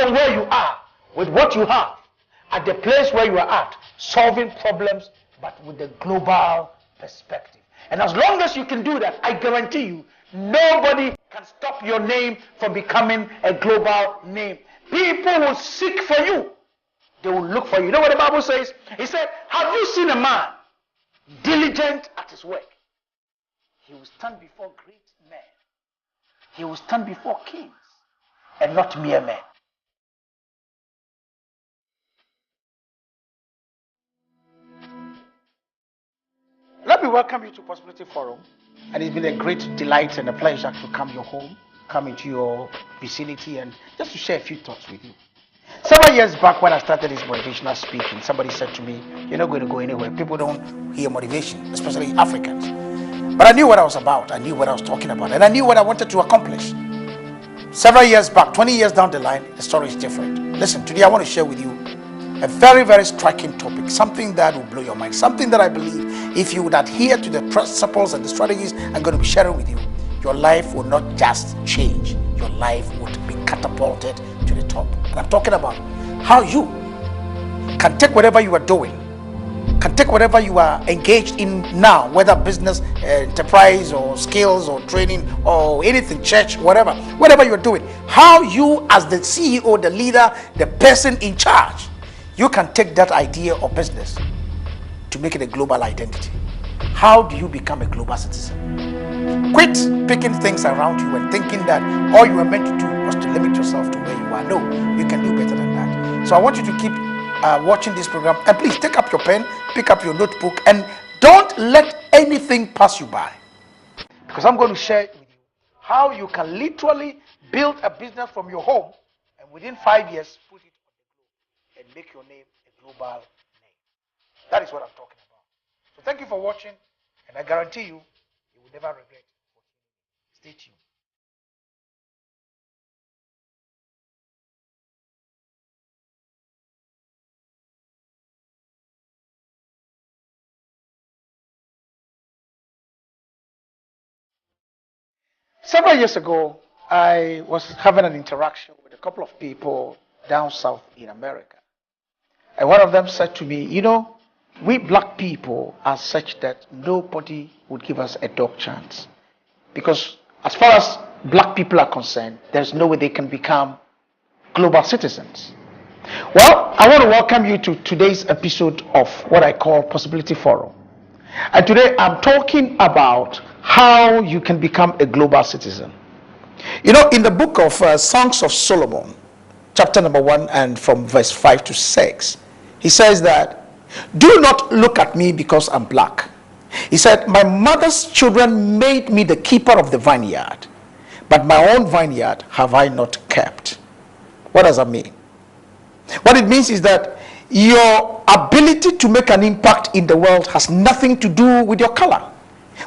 from where you are with what you have at the place where you are at, solving problems, but with the global perspective. And as long as you can do that, I guarantee you, nobody can stop your name from becoming a global name. People will seek for you. They will look for you. You know what the Bible says? He said, have you seen a man diligent at his work? He will stand before great men. He will stand before kings and not mere men. Let me welcome you to Possibility Forum. And it's been a great delight and a pleasure to come your home, come into your vicinity, and just to share a few thoughts with you. Several years back when I started this motivational speaking, somebody said to me, you're not going to go anywhere. People don't hear motivation, especially Africans. But I knew what I was about. I knew what I was talking about. And I knew what I wanted to accomplish. Several years back, 20 years down the line, the story is different. Listen, today I want to share with you a very, very striking topic, something that will blow your mind, something that I believe if you would adhere to the principles and the strategies I'm going to be sharing with you, your life will not just change, your life would be catapulted to the top. And I'm talking about how you can take whatever you are doing, can take whatever you are engaged in now, whether business, enterprise, or skills, or training, or anything, church, whatever you're doing, how you as the CEO, the leader, the person in charge, you can take that idea or business to make it a global identity. How do you become a global citizen? Quit picking things around you and thinking that all you are meant to do was to limit yourself to where you are. No, you can do better than that. So I want you to keep watching this program, and please take up your pen, pick up your notebook, and don't let anything pass you by. Because I'm going to share with you how you can literally build a business from your home and within 5 years put it on the globe and make your name a global name. That is what I'm talking about. So thank you for watching, and I guarantee you, you will never regret. Stay tuned. Several years ago, I was having an interaction with a couple of people down south in America. And one of them said to me, you know, we black people are such that nobody would give us a dog chance. Because as far as black people are concerned, there's no way they can become global citizens. Well, I want to welcome you to today's episode of what I call Possibility Forum. And today I'm talking about how you can become a global citizen. You know, in the book of Songs of Solomon, chapter number 1 and from verse 5 to 6, he says that, do not look at me because I'm black. He said, my mother's children made me the keeper of the vineyard, but my own vineyard have I not kept. What does that mean? What it means is that your ability to make an impact in the world has nothing to do with your color.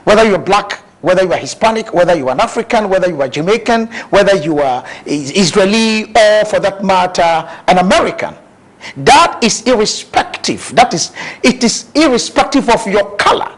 Whether you're black, whether you are Hispanic, whether you are an African, whether you are Jamaican, whether you are Israeli, or for that matter, an American. That is irrespective. It is irrespective of your color.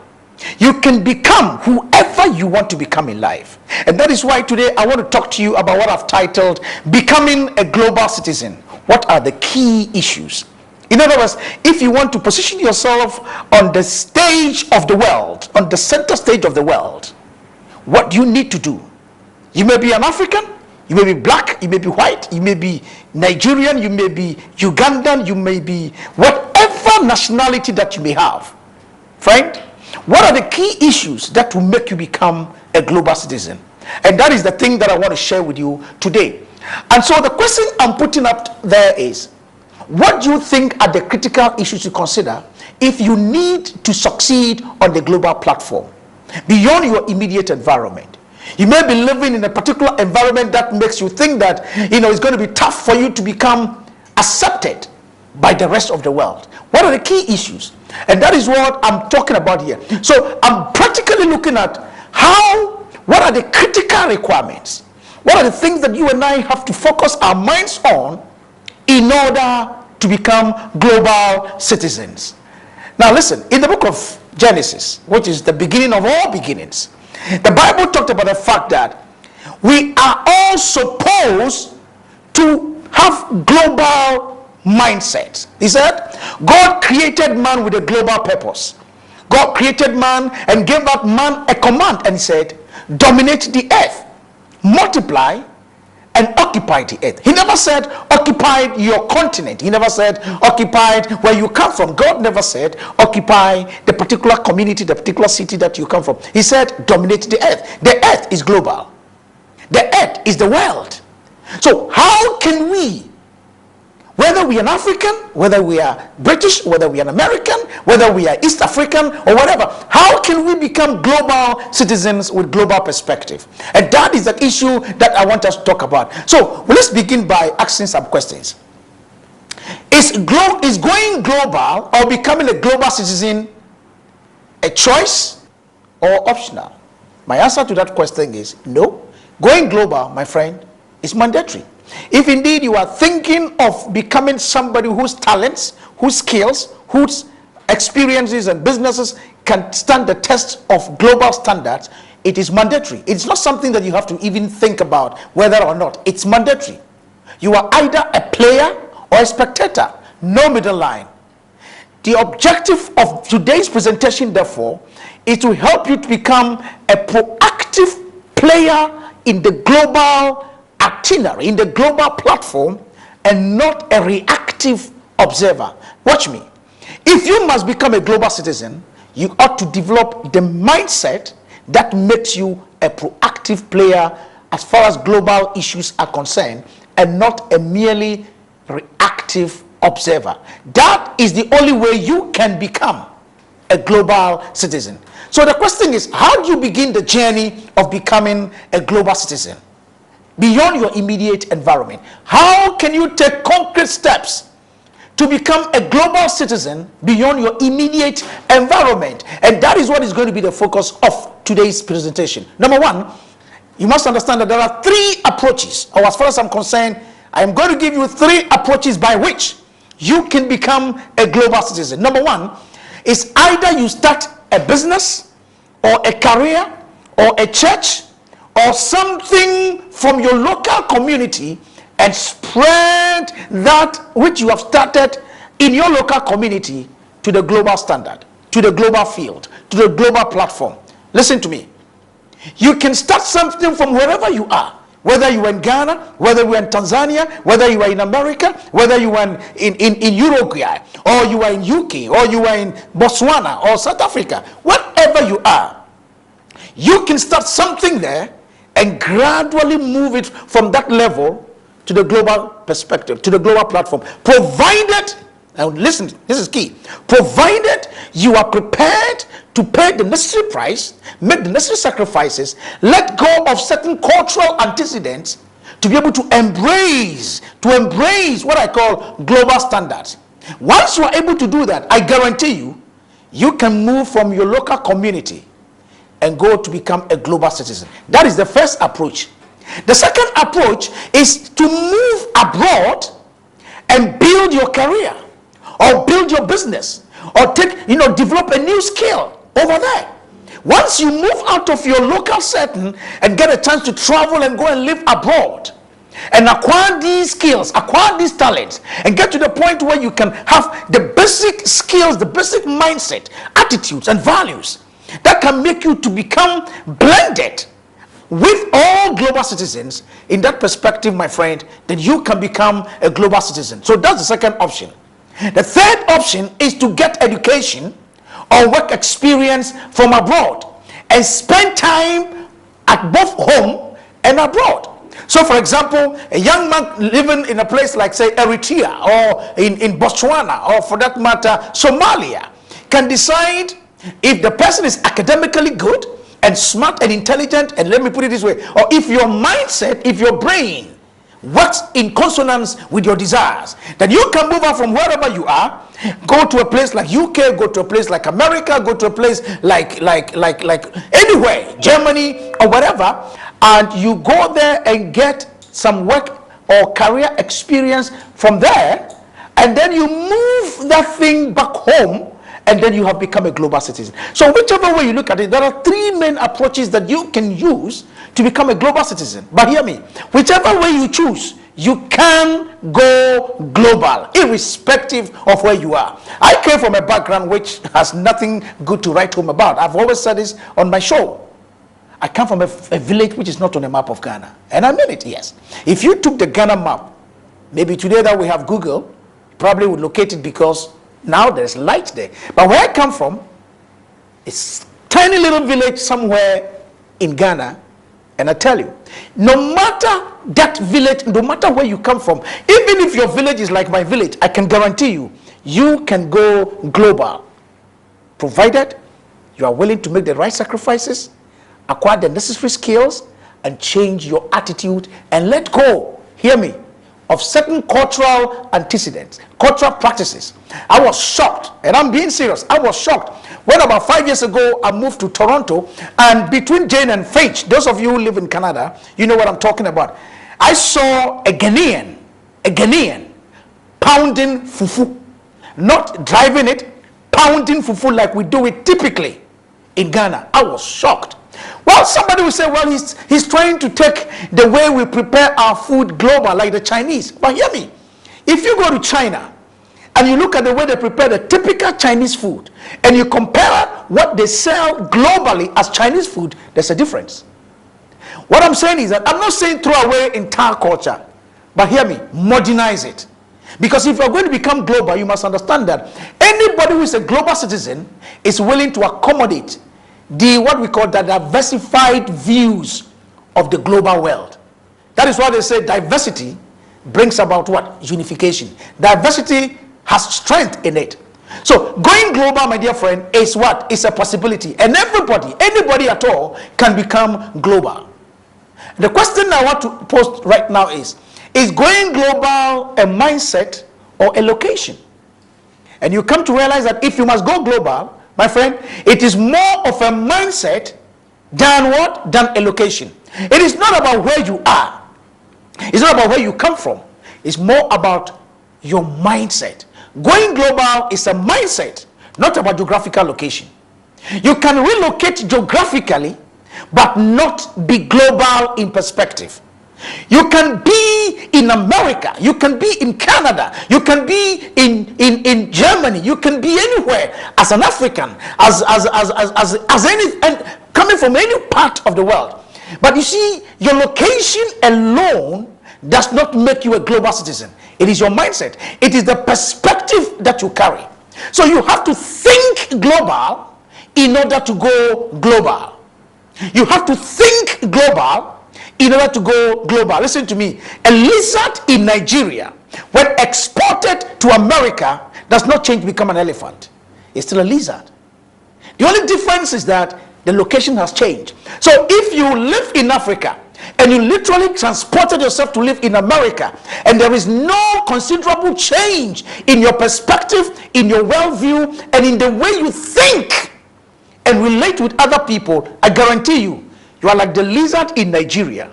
You can become whoever you want to become in life. And that is why today I want to talk to you about what I've titled Becoming a Global Citizen. What are the key issues? In other words, if you want to position yourself on the stage of the world, on the center stage of the world, what do you need to do? You may be an African, you may be black, you may be white, you may be Nigerian, you may be Ugandan, you may be whatever nationality that you may have. Friend, what are the key issues that will make you become a global citizen? And that is the thing that I want to share with you today. And so the question I'm putting up there is, what do you think are the critical issues to consider if you need to succeed on the global platform beyond your immediate environment? You may be living in a particular environment that makes you think that, you know, it's going to be tough for you to become accepted by the rest of the world. What are the key issues? And that is what I'm talking about here. So I'm practically looking at what are the critical requirements? What are the things that you and I have to focus our minds on in order to become global citizens? Now listen, in the book of Genesis, which is the beginning of all beginnings, the Bible talked about the fact that we are all supposed to have global mindset. He said, God created man with a global purpose. God created man and gave that man a command, and he said, dominate the earth, multiply, and occupy the earth. He never said occupy your continent. He never said occupied where you come from. God never said occupy the particular community, the particular city that you come from. He said dominate the earth. The earth is global. The earth is the world. So how can we, whether we are an African, whether we are British, whether we are an American, whether we are East African or whatever, how can we become global citizens with global perspective? And that is the issue that I want us to talk about. So let's begin by asking some questions. Is going global or becoming a global citizen a choice or optional? My answer to that question is no. Going global, my friend, is mandatory. If indeed you are thinking of becoming somebody whose talents, whose skills, whose experiences and businesses can stand the test of global standards, it is mandatory. It's not something that you have to even think about whether or not. It's mandatory. You are either a player or a spectator. No middle line. The objective of today's presentation, therefore, is to help you to become a proactive player in the global itinerary, in the global platform, and not a reactive observer. Watch me. If you must become a global citizen, you ought to develop the mindset that makes you a proactive player as far as global issues are concerned, and not a merely reactive observer. That is the only way you can become a global citizen. So the question is, how do you begin the journey of becoming a global citizen beyond your immediate environment? How can you take concrete steps to become a global citizen beyond your immediate environment? And that is what is going to be the focus of today's presentation. Number one, you must understand that there are three approaches, or as far as I'm concerned, I am going to give you three approaches by which you can become a global citizen. Number one is either you start a business or a career or a church or something from your local community and spread that which you have started in your local community to the global standard, to the global field, to the global platform. Listen to me. You can start something from wherever you are, whether you are in Ghana, whether you are in Tanzania, whether you are in America, whether you are in Uruguay, or you are in UK, or you are in Botswana, or South Africa, wherever you are, you can start something there and gradually move it from that level to the global perspective, to the global platform, provided, now listen, this is key, provided you are prepared to pay the necessary price, make the necessary sacrifices, let go of certain cultural antecedents to be able to embrace what I call global standards. Once you are able to do that, I guarantee you, you can move from your local community and go to become a global citizen. That is the first approach. The second approach is to move abroad and build your career or build your business or develop a new skill over there. Once you move out of your local setting and get a chance to travel and go and live abroad and acquire these skills, acquire these talents, and get to the point where you can have the basic skills, the basic mindset, attitudes, and values that can make you to become blended with all global citizens. In that perspective, my friend, then you can become a global citizen. So that's the second option. The third option is to get education or work experience from abroad and spend time at both home and abroad. So for example, a young man living in a place like, say, Eritrea or in Botswana, or for that matter Somalia, can decide, if the person is academically good and smart and intelligent, and let me put it this way, or if your mindset, if your brain works in consonance with your desires, then you can move out from wherever you are, go to a place like UK, go to a place like America, go to a place like anywhere, Germany or whatever, and you go there and get some work or career experience from there, and then you move that thing back home, and then you have become a global citizen. So whichever way you look at it, there are three main approaches that you can use to become a global citizen. But hear me, whichever way you choose, you can go global, irrespective of where you are. I came from a background which has nothing good to write home about. I've always said this on my show. I come from a village which is not on the map of Ghana. And I mean it, yes. If you took the Ghana map, maybe today that we have Google, probably would locate it because now there's light there. But where I come from, it's a tiny little village somewhere in Ghana. And I tell you, no matter that village, no matter where you come from, even if your village is like my village, I can guarantee you, you can go global. Provided you are willing to make the right sacrifices, acquire the necessary skills, and change your attitude and let go, hear me, of certain cultural antecedents, cultural practices. I was shocked, and I'm being serious, I was shocked when about 5 years ago I moved to Toronto, and between Jane and Fitch, those of you who live in Canada, you know what I'm talking about. I saw a Ghanaian pounding fufu, not driving it, pounding fufu like we do it typically in Ghana. I was shocked. Well, somebody will say, well, he's trying to take the way we prepare our food global, like the Chinese. But hear me, if you go to China and you look at the way they prepare the typical Chinese food, and you compare what they sell globally as Chinese food, there's a difference. What I'm saying is that I'm not saying throw away entire culture, but hear me, modernize it. Because if you're going to become global, you must understand that anybody who is a global citizen is willing to accommodate what we call the diversified views of the global world. That is why they say diversity brings about what? Unification. Diversity has strength in it. So going global, my dear friend, is what? It's a possibility. And everybody, anybody at all can become global. The question I want to post right now is going global a mindset or a location? And you come to realize that if you must go global, my friend, it is more of a mindset than what? Than a location. It is not about where you are. It's not about where you come from. It's more about your mindset. Going global is a mindset, not about geographical location. You can relocate geographically, but not be global in perspective. You can be in America, you can be in Canada, you can be in Germany, you can be anywhere as an African, as any, and coming from any part of the world. But you see, your location alone does not make you a global citizen. It is your mindset. It is the perspective that you carry. So you have to think global in order to go global. You have to think global in order to go global. Listen to me. A lizard in Nigeria, when exported to America, does not change to become an elephant. It's still a lizard. The only difference is that the location has changed. So if you live in Africa and you literally transported yourself to live in America, and there is no considerable change in your perspective, in your worldview, and in the way you think and relate with other people, I guarantee you, you are like the lizard in Nigeria,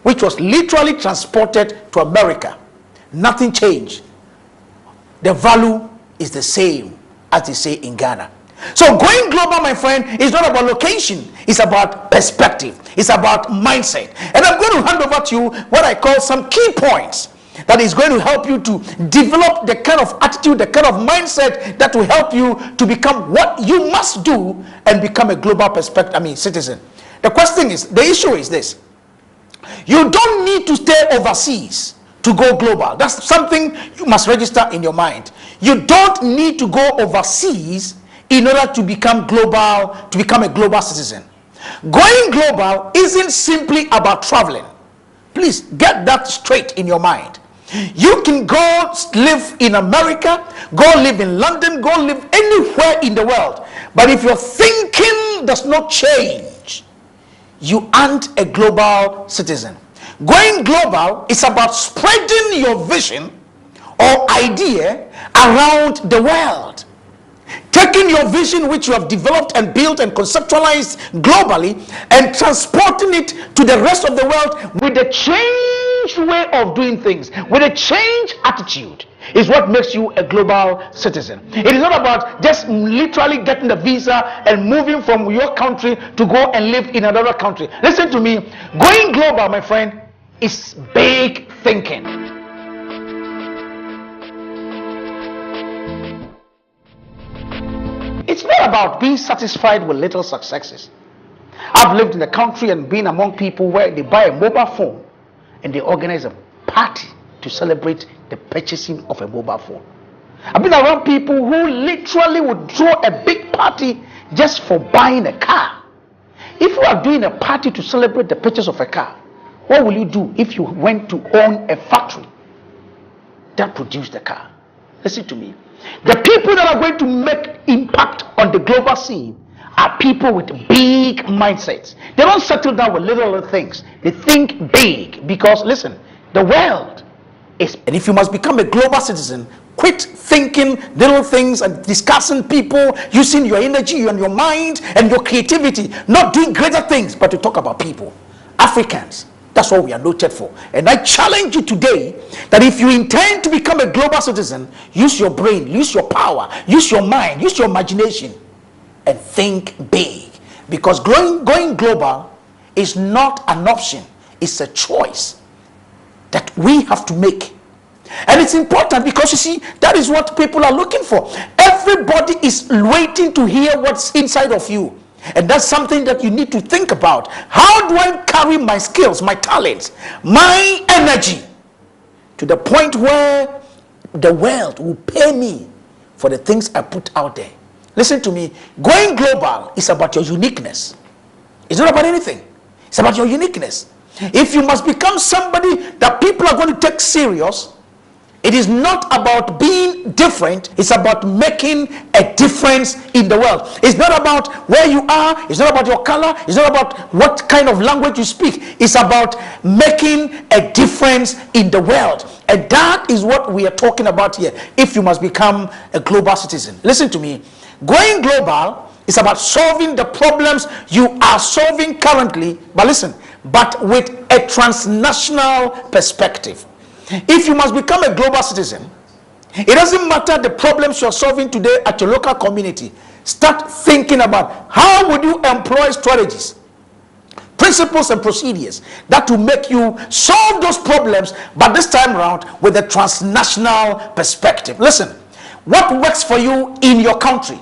which was literally transported to America. Nothing changed. The value is the same, as they say in Ghana. So going global, my friend, is not about location. It's about perspective. It's about mindset. And I'm going to hand over to you what I call some key points that is going to help you to develop the kind of attitude, the kind of mindset that will help you to become what you must do and become a global citizen. The question is, the issue is this. You don't need to stay overseas to go global. That's something you must register in your mind. You don't need to go overseas in order to become global, to become a global citizen. Going global isn't simply about traveling. Please get that straight in your mind. You can go live in America, go live in London, go live anywhere in the world. But if your thinking does not change, you aren't a global citizen. Going global is about spreading your vision or idea around the world. Taking your vision which you have developed and built and conceptualized globally and transporting it to the rest of the world with a changed way of doing things, with a changed attitude, is what makes you a global citizen. It is not about just literally getting the visa and moving from your country to go and live in another country. Listen to me. Going global, my friend, is big thinking. It's not about being satisfied with little successes. I've lived in the country and been among people where they buy a mobile phone and they organize a party to celebrate the purchasing of a mobile phone. I've been around people who literally would throw a big party just for buying a car. If you are doing a party to celebrate the purchase of a car, what will you do if you went to own a factory that produced the car? Listen to me. The people that are going to make impact on the global scene are people with big mindsets. They don't settle down with little things. They think big because, listen, the world is... And if you must become a global citizen, quit thinking little things and discussing people, using your energy and your mind and your creativity, not doing greater things, but to talk about people. Africans, that's what we are noted for. And I challenge you today that if you intend to become a global citizen, use your brain, use your power, use your mind, use your imagination, and think big. Because going global is not an option, it's a choice that we have to make. And it's important because you see, that is what people are looking for. Everybody is waiting to hear what's inside of you. And that's something that you need to think about. How do I carry my skills, my talents, my energy to the point where the world will pay me for the things I put out there? Listen to me. Going global is about your uniqueness. It's not about anything. It's about your uniqueness. If you must become somebody that people are going to take serious, it is not about being different. It's about making a difference in the world. It's not about where you are. It's not about your color. It's not about what kind of language you speak. It's about making a difference in the world. And that is what we are talking about here. If you must become a global citizen. Listen to me. Going global is about solving the problems you are solving currently. But listen, but with a transnational perspective. If you must become a global citizen, it doesn't matter the problems you're solving today at your local community. Start thinking about how would you employ strategies, principles and procedures that will make you solve those problems, but this time around with a transnational perspective. Listen, what works for you in your country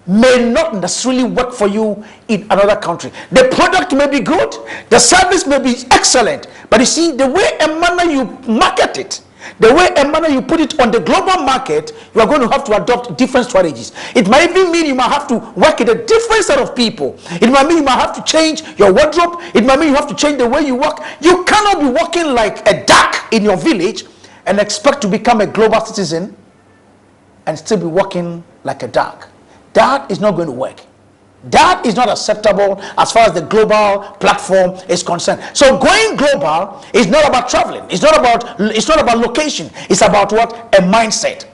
may not necessarily work for you in another country. The product may be good, the service may be excellent, but you see, the way and manner you market it, the way and manner you put it on the global market, you are going to have to adopt different strategies. It might even mean you might have to work with a different set of people. It might mean you might have to change your wardrobe. It might mean you have to change the way you work. You cannot be working like a duck in your village and expect to become a global citizen and still be working like a duck. That is not going to work. That is not acceptable as far as the global platform is concerned. So going global is not about traveling. It's not about location. It's about what? A mindset.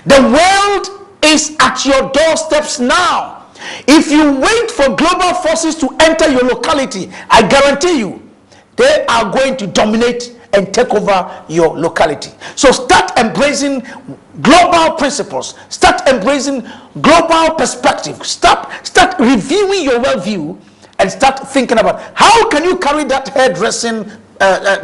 The world is at your doorsteps now. If you wait for global forces to enter your locality, I guarantee you, they are going to dominate and take over your locality. So start embracing global principles. Start embracing global perspective. Start reviewing your worldview and start thinking about how can you carry that hairdressing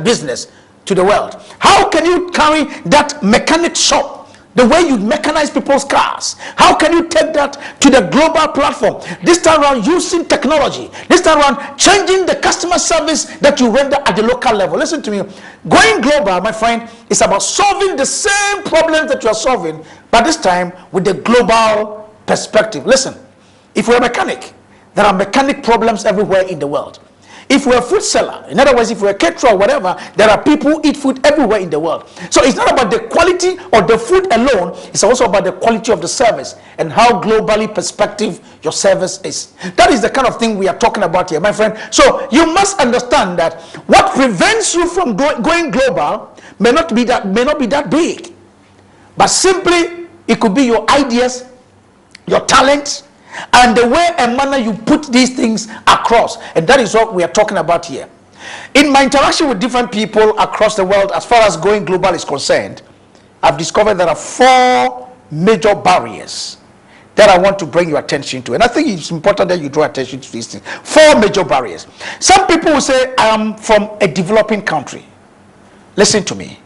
business to the world? How can you carry that mechanic shop? The way you mechanize people's cars. How can you take that to the global platform? This time around using technology. This time around changing the customer service that you render at the local level. Listen to me. Going global, my friend, is about solving the same problems that you are solving, but this time with the global perspective. Listen, if you're a mechanic, there are mechanic problems everywhere in the world. If we're a food seller, in other words, if we're a caterer or whatever, there are people who eat food everywhere in the world. So it's not about the quality of the food alone, it's also about the quality of the service and how globally perspective your service is. That is the kind of thing we are talking about here, my friend. So you must understand that what prevents you from going global may not be that big, but simply it could be your ideas, your talents, and the way and manner you put these things across. And that is what we are talking about here. In my interaction with different people across the world, as far as going global is concerned, I've discovered there are 4 major barriers that I want to bring your attention to. And I think it's important that you draw attention to these things. 4 major barriers. Some people will say, I am from a developing country. Listen to me.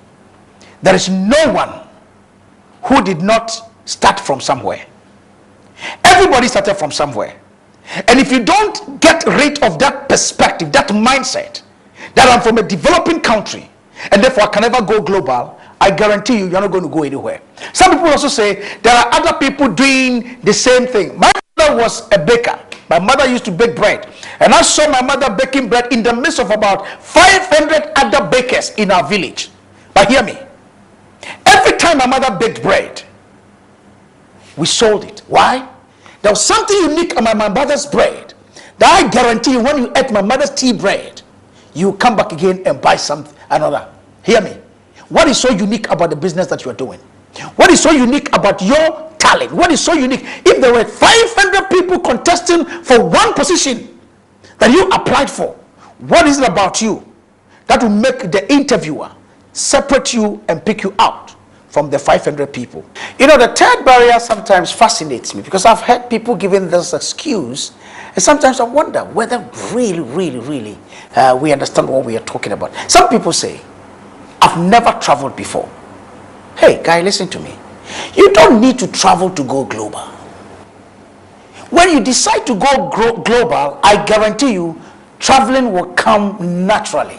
there is no one who did not start from somewhere. Everybody started from somewhere. And if you don't get rid of that perspective, that mindset, that I'm from a developing country and therefore I can never go global, I guarantee you, you're not going to go anywhere. Some people also say there are other people doing the same thing. My mother was a baker. My mother used to bake bread. And I saw my mother baking bread in the midst of about 500 other bakers in our village. But hear me. Every time my mother baked bread, we sold it. Why? There was something unique about my mother's bread that I guarantee you, when you ate my mother's tea bread, you come back again and buy something another. Hear me. What is so unique about the business that you are doing? What is so unique about your talent? What is so unique? If there were 500 people contesting for one position that you applied for, what is it about you that will make the interviewer separate you and pick you out from the 500 people? You know, the third barrier sometimes fascinates me, because I've heard people giving this excuse, and sometimes I wonder whether really we understand what we are talking about. Some people say, I've never traveled before. Hey guy, listen to me. You don't need to travel to go global. When you decide to go global, I guarantee you traveling will come naturally.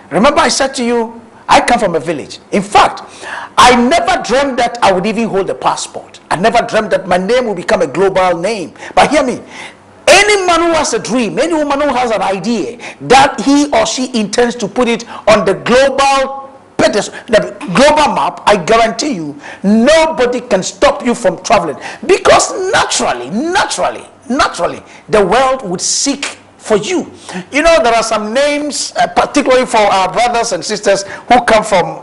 Remember I said to you, I come from a village. In fact, I never dreamed that I would even hold a passport. I never dreamed that my name would become a global name. But hear me, any man who has a dream, any woman who has an idea that he or she intends to put it on the global pedestal, the global map, I guarantee you, nobody can stop you from traveling. Because naturally, the world would seek for you. You know, there are some names, particularly for our brothers and sisters who come from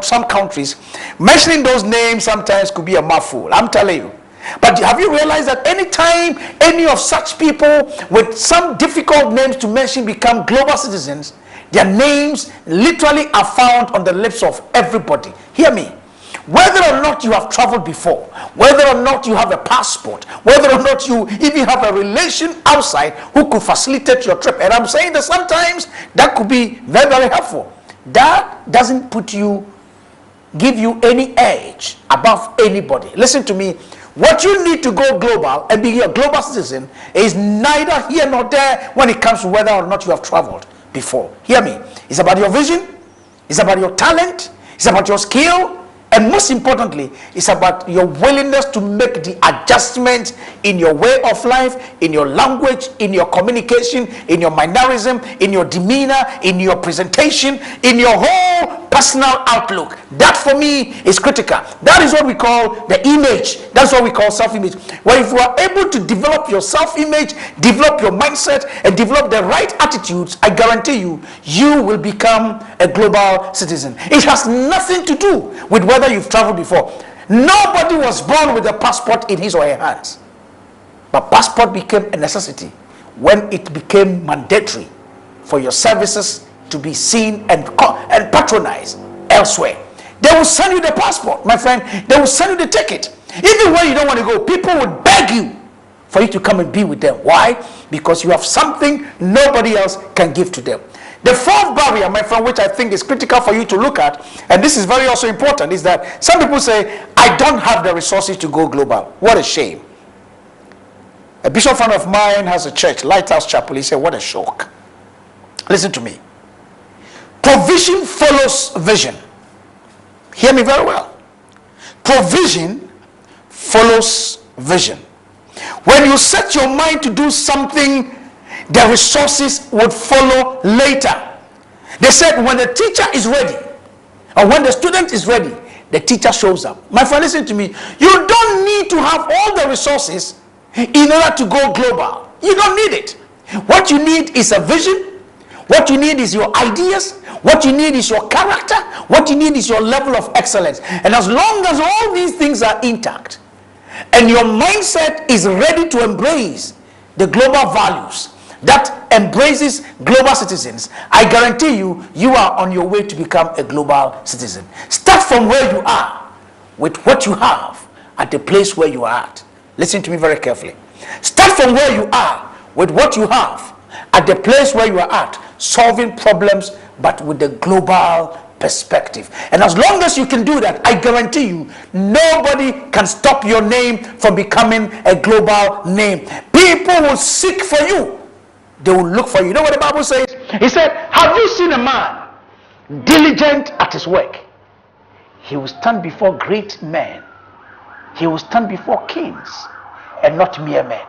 some countries. Mentioning those names sometimes could be a mouthful, I'm telling you. But have you realized that anytime any of such people with some difficult names to mention become global citizens, their names literally are found on the lips of everybody? Hear me. Whether or not you have traveled before, whether or not you have a passport, whether or not you even have a relation outside who could facilitate your trip, and I'm saying that sometimes that could be very helpful, that doesn't give you any edge above anybody. Listen to me. What you need to go global and be a global citizen is neither here nor there when it comes to whether or not you have traveled before. Hear me. It's about your vision. It's about your talent. It's about your skill. And most importantly, it's about your willingness to make the adjustments in your way of life, in your language, in your communication, in your mannerism, in your demeanor, in your presentation, in your whole personal outlook. That for me is critical. That is what we call the image. That's what we call self-image. Well, if you are able to develop your self-image, develop your mindset, and develop the right attitudes, I guarantee you, you will become a global citizen. It has nothing to do with whether you've traveled before. Nobody was born with a passport in his or her hands. But passport became a necessity when it became mandatory for your services to be seen and patronized elsewhere. They will send you the passport, my friend. They will send you the ticket. Even when you don't want to go, people would beg you for you to come and be with them. Why? Because you have something nobody else can give to them. The fourth barrier, my friend, which I think is critical for you to look at, and this is very also important, is that some people say, I don't have the resources to go global. What a shame. A bishop friend of mine has a church, Lighthouse Chapel. He said, what a shock. Listen to me. Provision follows vision. Hear me very well. Provision follows vision. When you set your mind to do something, the resources would follow later. They said when the teacher is ready, or when the student is ready, the teacher shows up. My friend, listen to me. You don't need to have all the resources in order to go global. You don't need it. What you need is a vision. What you need is your ideas. What you need is your character. What you need is your level of excellence. And as long as all these things are intact, and your mindset is ready to embrace the global values that embraces global citizens, I guarantee you, you are on your way to become a global citizen. Start from where you are with what you have at the place where you are at. Listen to me very carefully. Start from where you are with what you have at the place where you are at, solving problems, but with the global perspective. And as long as you can do that, I guarantee you, nobody can stop your name from becoming a global name. People will seek for you. They will look for you. You know what the Bible says? He said, have you seen a man diligent at his work? He will stand before great men. He will stand before kings and not mere men.